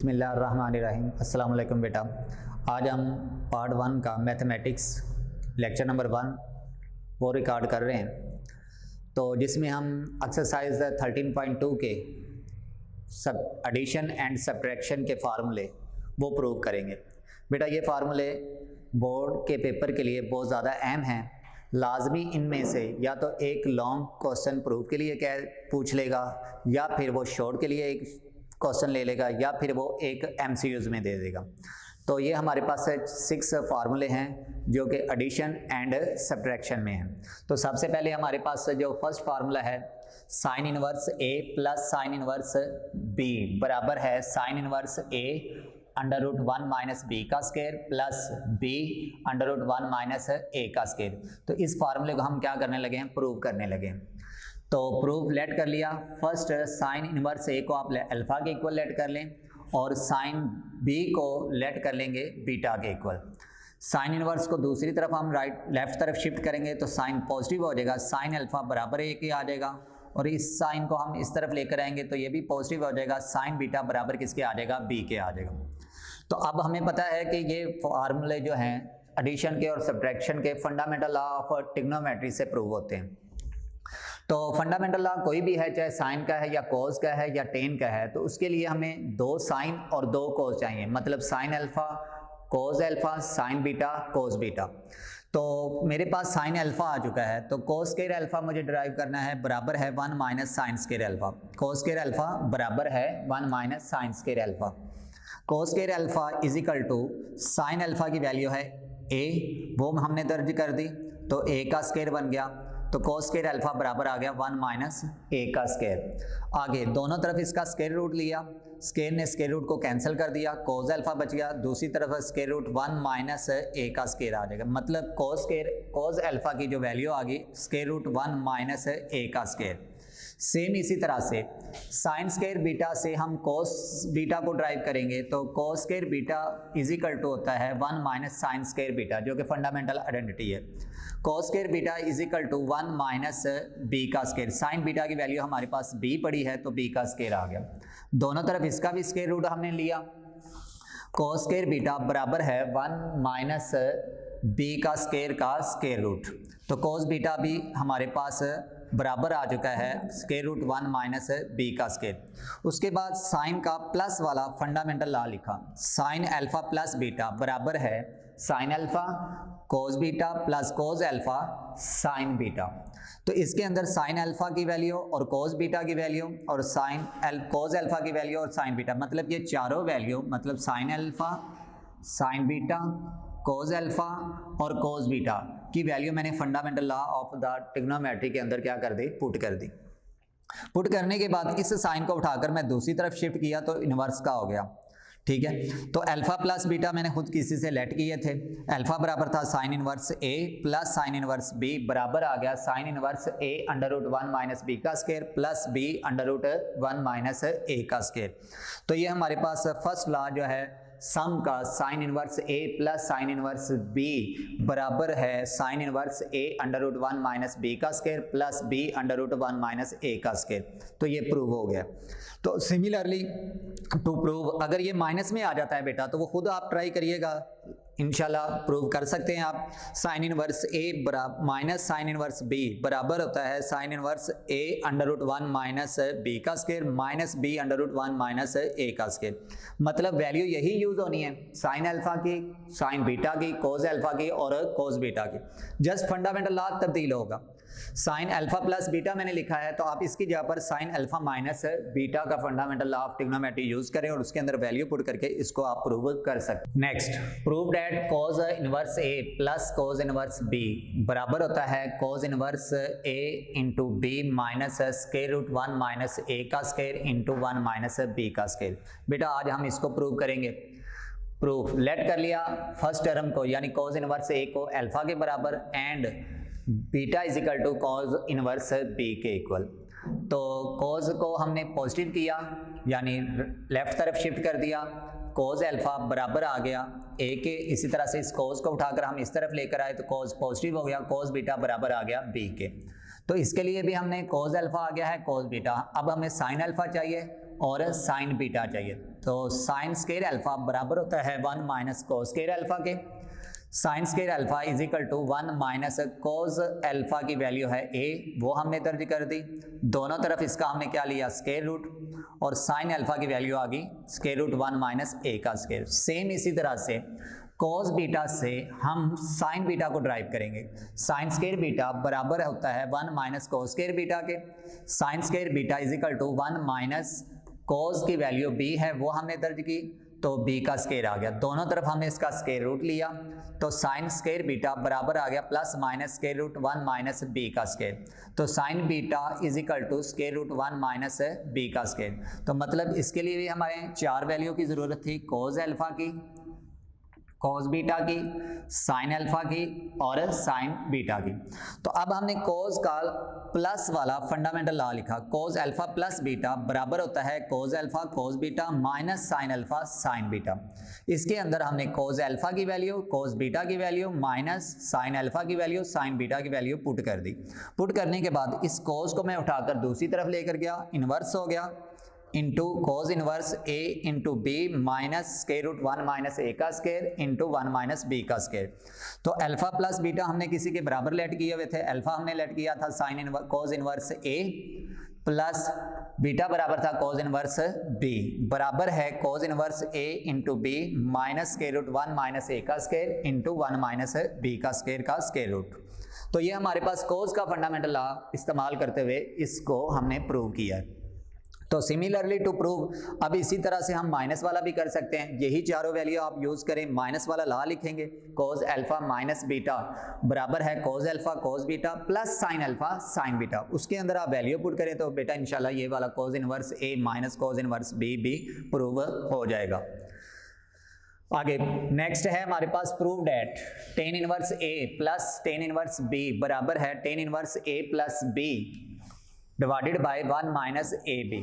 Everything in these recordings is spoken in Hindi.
बिस्मिल्लाहिर्रहमानिर्रहीम। अस्सलाम वालेकुम बेटा। आज हम पार्ट 1 का मैथमेटिक्स लेक्चर नंबर 1 वो रिकॉर्ड कर रहे हैं, तो जिसमें हम एक्सरसाइज 13.2 के सब एडिशन एंड सब्ट्रैक्शन के फार्मूले वो प्रूव करेंगे। बेटा ये फार्मूले बोर्ड के पेपर के लिए बहुत ज़्यादा अहम हैं। लाजमी इनमें से या तो एक लॉन्ग क्वेश्चन प्रूव के लिए क्या पूछ लेगा, या फिर वो शॉर्ट के लिए एक क्वेश्चन ले लेगा, या फिर वो एक एमसीक्यूज में दे देगा। तो ये हमारे पास 6 फार्मूले हैं जो कि एडिशन एंड सब्ट्रैक्शन में हैं। तो सबसे पहले हमारे पास जो फर्स्ट फार्मूला है साइन इनवर्स ए प्लस साइन इनवर्स बी बराबर है sine inverse A under root 1 minus B का square plus B under root 1 minus A का स्क्वायर। तो इस फार्मूले को हम क्या करने लगे हैं, प्रूव करने लगे हैं। तो प्रूफ लेट कर लिया। फर्स्ट साइन इनवर्स ए को आप अल्फा के इक्वल लेट कर लें और साइन बी को लेट कर लेंगे बीटा के इक्वल। साइन इनवर्स को दूसरी तरफ हम लेफ्ट तरफ शिफ्ट करेंगे तो साइन पॉजिटिव हो जाएगा, साइन अल्फा बराबर ए के आ जाएगा, और इस साइन को हम इस तरफ लेकर आएंगे तो ये भी पॉजिटिव हो जाएगा, साइन बीटा बराबर किसके आ जाएगा, बी के आ जाएगा। तो अब हमें पता है कि ये फार्मूले जो हैं एडिशन के और सब्ट्रैक्शन के फंडामेंटल लॉ ऑफ ट्रिग्नोमेट्री से प्रूव होते हैं। तो फंडामेंटल लॉ कोई भी है, चाहे साइन का है या कोस का है या टेन का है, तो उसके लिए हमें 2 साइन और 2 कोस चाहिए, मतलब sine alpha cos alpha sine beta cos beta. तो मेरे पास साइन अल्फा आ चुका है, तो कोस स्क्वायर अल्फा मुझे डिराइव करना है, बराबर है 1 minus sine square alpha. Cos square alpha बराबर है 1 minus sine square alpha. Cos square alpha is equal to sine alpha की वैल्यू है ए, वो हमने दर्ज कर दी, तो ए का स्क्वायर बन गया, तो कोस स्क्वायर अल्फा बराबर आ गया 1 माइनस ए का स्क्वायर। आगे दोनों तरफ इसका स्क्वायर रूट लिया, स्क्वायर ने स्क्वायर रूट को कैंसिल कर दिया, कोस अल्फा बच गया, दूसरी तरफ स्क्वायर रूट 1 माइनस ए का स्क्वायर आ जाएगा, मतलब कोस अल्फा की जो वैल्यू आ गई स्क्वायर रूट 1 माइनस ए का स्क्वायर। सेम इसी तरह से साइन स्क्वायर बीटा से हम कोस बीटा को ड्राइव करेंगे, तो cos square beta is equal to होता है 1 माइनस साइन स्क्वायर बीटा, जो कि फंडामेंटल आइडेंटिटी है। Cos square beta is equal to 1 minus B का स्क्वायर। साइन बीटा की वैल्यू हमारे पास बी पड़ी है, तो बी का स्क्वायर आ गया। दोनों तरफ इसका भी स्क्वायर रूट हमने लिया, कोस स्क्वायर बीटा बराबर है 1 माइनस बी का स्क्वायर रूट, तो कोस बीटा भी हमारे पास बराबर आ चुका है स्क्वायर रूट 1 माइनस बी का स्क्वायर। उसके बाद साइन का प्लस वाला फंडामेंटल लॉ लिखा, साइन अल्फा प्लस बीटा बराबर है sine alpha cos beta plus cos alpha sine beta. तो इसके अंदर साइन अल्फा की वैल्यू और कोस बीटा की वैल्यू और कोस अल्फा की वैल्यू और साइन बीटा, मतलब ये चारों वैल्यू, मतलब sine alpha sine beta cos alpha और कोस बीटा की वैल्यू मैंने fundamental law of the trigonometry के अंदर क्या कर दी, पुट कर दी। पुट करने के बाद इस साइन को उठाकर मैं दूसरी तरफ शिफ्ट किया तो इनवर्स का हो गया, ठीक है। तो अल्फा प्लस बीटा मैंने खुद किसी से लेट किए थे, अल्फा बराबर था साइन इनवर्स ए प्लस साइन इनवर्स बी बराबर आ गया sine inverse A under root 1 minus B का square plus B under root 1 minus A का स्क्वायर। तो ये हमारे पास फर्स्ट लॉ जो है सम का साइन इनवर्स ए प्लस साइन इनवर्स बी बराबर है sine inverse A under root 1 minus B का square plus B under root 1 minus A का स्क्वायर। तो ये प्रूव हो गया। तो सिमिलरली टू प्रूव, अगर ये माइनस में आ जाता है बेटा तो वो खुद आप ट्राई करिएगा, इंशाल्लाह प्रूव कर सकते हैं आप। साइन इनवर्स ए बराबर माइनस साइन इनवर्स बी बराबर होता है sine inverse A under root 1 minus B का square minus B under root 1 minus A का स्क्वायर। मतलब वैल्यू यही यूज होनी है, साइन अल्फा की, साइन बीटा की, कोस अल्फा की और कोस बीटा की, जस्ट फंडामेंटल लॉ तब्दील होगा। साइन अल्फा प्लस बीटा मैंने लिखा है, तो आप इसकी जगह पर साइन अल्फा माइनस बीटा का fundamental law of trigonometry use करें और उसके अंदर वैल्यू पुट करके इसको आप प्रूव कर सकते। Next, prove that cos inverse A plus cos inverse B बराबर होता है cos inverse A into B minus square root 1 minus A का स्क्वायर इंटू 1 माइनस बी का स्क्वायर। बेटा आज हम इसको प्रूव करेंगे। प्रूफ लेट कर लिया फर्स्ट टर्म को, यानी कोस इनवर्स ए को अल्फा के बराबर and beta is equal to cos inverse B के इक्वल। तो कोस को हमने पॉजिटिव किया, यानी लेफ्ट तरफ शिफ्ट कर दिया, कोस अल्फा बराबर आ गया ए के। इसी तरह से इस कोस को उठाकर हम इस तरफ लेकर आए तो कोस पॉजिटिव हो गया, कोस बीटा बराबर आ गया बी के। तो इसके लिए भी हमने कोस अल्फा आ गया है कोस बीटा। अब हमें साइन अल्फा चाहिए और साइन बीटा चाहिए। तो साइन स्क्वायर अल्फा बराबर होता है 1 माइनस कोस स्क्वायर अल्फा के। Sine square alpha is equal to 1 minus cos alpha की वैल्यू है a, वो हमने दर्ज कर दी। दोनों तरफ इसका हमने क्या लिया, स्क्वायर रूट, और साइन अल्फा की वैल्यू आ गई स्क्वायर रूट 1 माइनस a का स्क्वायर। सेम इसी तरह से कॉस बीटा से हम साइन बीटा को ड्राइव करेंगे। साइन स्क्वायर बीटा बराबर होता है 1 माइनस कोस स्क्वायर बीटा के। Sine square beta is equal to 1 minus cos की वैल्यू b है, वो हमने दर्ज की, तो b का स्क्वायर आ गया। दोनों तरफ हमने इसका स्क्वायर रूट लिया, तो साइन स्क्वायर बीटा बराबर आ गया plus minus square root 1 minus b का स्क्वायर। तो sine beta is equal to square root 1 minus b का स्क्वायर। तो मतलब इसके लिए भी हमारे 4 वैल्यू की ज़रूरत थी, कोस अल्फा की, कोस बीटा की, साइन अल्फा की और साइन बीटा की। तो अब हमने कोस का प्लस वाला फंडामेंटल लॉ लिखा, कोस अल्फा प्लस बीटा बराबर होता है cos alpha cos beta minus sine alpha sine beta. इसके अंदर हमने कोस अल्फा की वैल्यू, कोस बीटा की वैल्यू माइनस साइन अल्फा की वैल्यू, साइन बीटा की वैल्यू पुट कर दी। पुट करने के बाद इस कोस को मैं उठाकर दूसरी तरफ लेकर गया, इन्वर्स हो गया, into cos inverse a into B minus square root 1 minus a का स्क्वायर इंटू 1 माइनस b का स्क्वायर। तो अल्फा प्लस बीटा हमने किसी के बराबर लेट किए हुए थे। अल्फा हमने लेट किया था sine cos inverse a plus beta बराबर था कोस इनवर्स b, बराबर है cos inverse a into B minus square root 1 minus a का स्क्वायर इंटू 1 माइनस b का स्क्वायर रूट। तो ये हमारे पास कोस का फंडामेंटल लॉ इस्तेमाल करते हुए इसको हमने प्रूव किया है। तो सिमिलरली टू प्रूव अब इसी तरह से हम माइनस वाला भी कर सकते हैं। यही चारों वैल्यू आप यूज करें, माइनस वाला लॉ लिखेंगे, कोस अल्फा माइनस बीटा बराबर है cos alpha cos beta plus sine alpha sine beta. उसके अंदर आप वैल्यू पुट करें तो बेटा इंशाल्लाह ये वाला cos inverse a minus cos inverse b भी प्रूव हो जाएगा। आगे नेक्स्ट है हमारे पास prove that tan inverse a plus ten inverse b बराबर है ten inverse a plus b divided by 1 minus A B.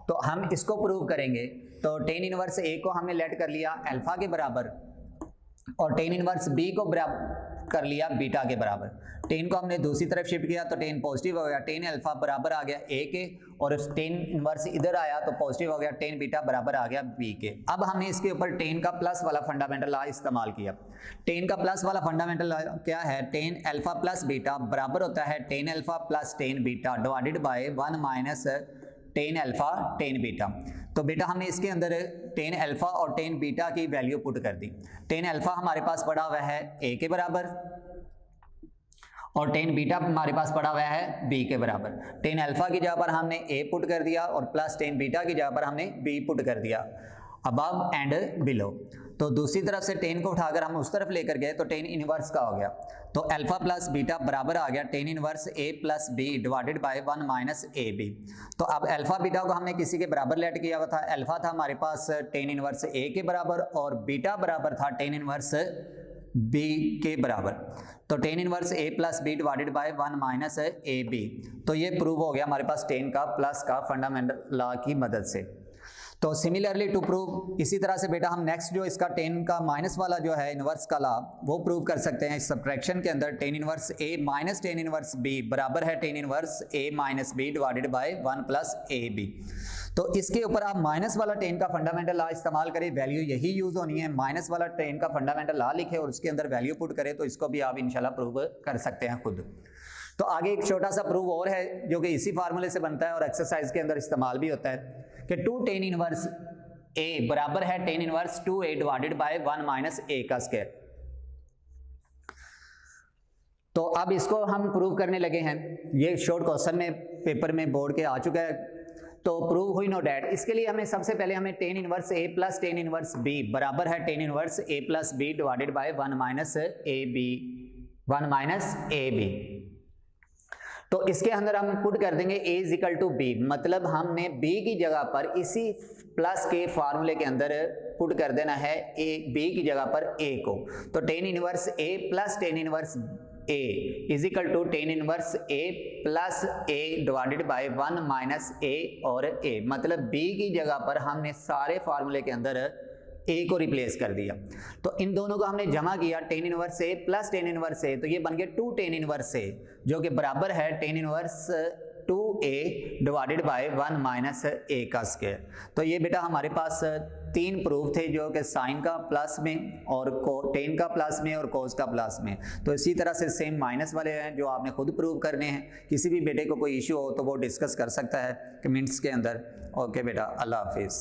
तो हम इसको प्रूव करेंगे, तो टेन इनवर्स ए को हमने लेट कर लिया अल्फा के बराबर और टेन इनवर्स बी को बराबर कर लिया बीटा के बराबर। टेन को हमने दूसरी तरफ शिफ्ट किया तो टेन पॉजिटिव हो गया, टेन अल्फा बराबर आ गया ए के, और टेन इनवर्स इधर आया तो पॉजिटिव हो गया, टेन बीटा बराबर आ गया बी के। अब हमने इसके ऊपर टेन का प्लस वाला फंडामेंटल लॉ इस्तेमाल किया। टेन का प्लस वाला फंडामेंटल लॉ क्या है, टेन अल्फा प्लस बीटा बराबर होता है tan alpha plus tan beta divided by 1 minus tan alpha tan beta. तो बेटा हमने इसके अंदर टेन अल्फा और टेन बीटा की वैल्यू पुट कर दी। टेन अल्फा हमारे पास पड़ा हुआ है ए के बराबर और टेन बीटा हमारे पास पड़ा हुआ है बी के बराबर। टेन अल्फा की जगह पर हमने ए पुट कर दिया और प्लस टेन बीटा की जगह पर हमने बी पुट कर दिया, अबव एंड बिलो। तो दूसरी तरफ से टेन को उठाकर हम उस तरफ लेकर गए तो टेन इनवर्स का हो गया, तो अल्फा प्लस बीटा बराबर आ गया tan inverse A plus B divided by 1 minus A B. तो अब अल्फा बीटा को हमने किसी के बराबर लेट किया हुआ था। अल्फा था हमारे पास टेन इनवर्स ए के बराबर और बीटा बराबर था टेन इनवर्स बी के बराबर। तो ten inverse A plus B divided by 1 minus A B. तो ये प्रूव हो गया हमारे पास टेन का प्लस का फंडामेंटल लॉ की मदद से। तो सिमिलरली टू प्रूव इसी तरह से बेटा हम नेक्स्ट जो इसका टेन का माइनस वाला जो है इनवर्स का लॉ वो प्रूव कर सकते हैं। इस सब्ट्रैक्शन के अंदर ten inverse a minus ten inverse B बराबर है ten inverse a minus b divided by 1 plus a B. तो इसके ऊपर आप माइनस वाला टेन का फंडामेंटल लॉ इस्तेमाल करें, वैल्यू यही यूज होनी है। माइनस वाला टेन का फंडामेंटल लॉ लिखे और उसके अंदर वैल्यू पुट करें तो इसको भी आप इंशाल्लाह प्रूव कर सकते हैं खुद। तो आगे एक छोटा सा प्रूव और है जो कि इसी फार्मूले से बनता है और एक्सरसाइज के अंदर इस्तेमाल भी होता है कि 2 टेन इनवर्स ए बराबर है tan inverse 2a divided by 1 minus a का स्क्वायर। तो अब इसको हम प्रूव करने लगे हैं। ये शॉर्ट क्वेश्चन में पेपर में बोर्ड के आ चुका है। तो प्रूव हुई नो डैट। इसके लिए हमें सबसे पहले हमें ten inverse a plus ten inverse b बराबर है ten inverse a plus b divided by 1 minus a b। तो इसके अंदर हम पुट कर देंगे a is equal to b, मतलब हमने b की जगह पर इसी प्लस के फार्मूले के अंदर पुट कर देना है a, b की जगह पर a को। तो ten inverse a plus ten inverse a is equal to ten inverse a plus a divided by 1 minus a और a, मतलब b की जगह पर हमने सारे फार्मूले के अंदर a को रिप्लेस कर दिया। तो इन दोनों को हमने जमा किया ten inverse a plus ten inverse a, तो ये बन गया 2 टेन इनवर्स a जो कि बराबर है tan inverse 2a divided by 1 minus a का स्क्वायर। तो ये बेटा हमारे पास 3 प्रूफ थे, जो कि साइन का प्लस में और टेन का प्लस में और कोस का प्लस में। तो इसी तरह से सेम माइनस वाले हैं जो आपने खुद प्रूव करने हैं। किसी भी बेटे को कोई इशू हो तो वो डिस्कस कर सकता है कमेंट्स के अंदर। ओके बेटा, अल्लाह हाफिज़।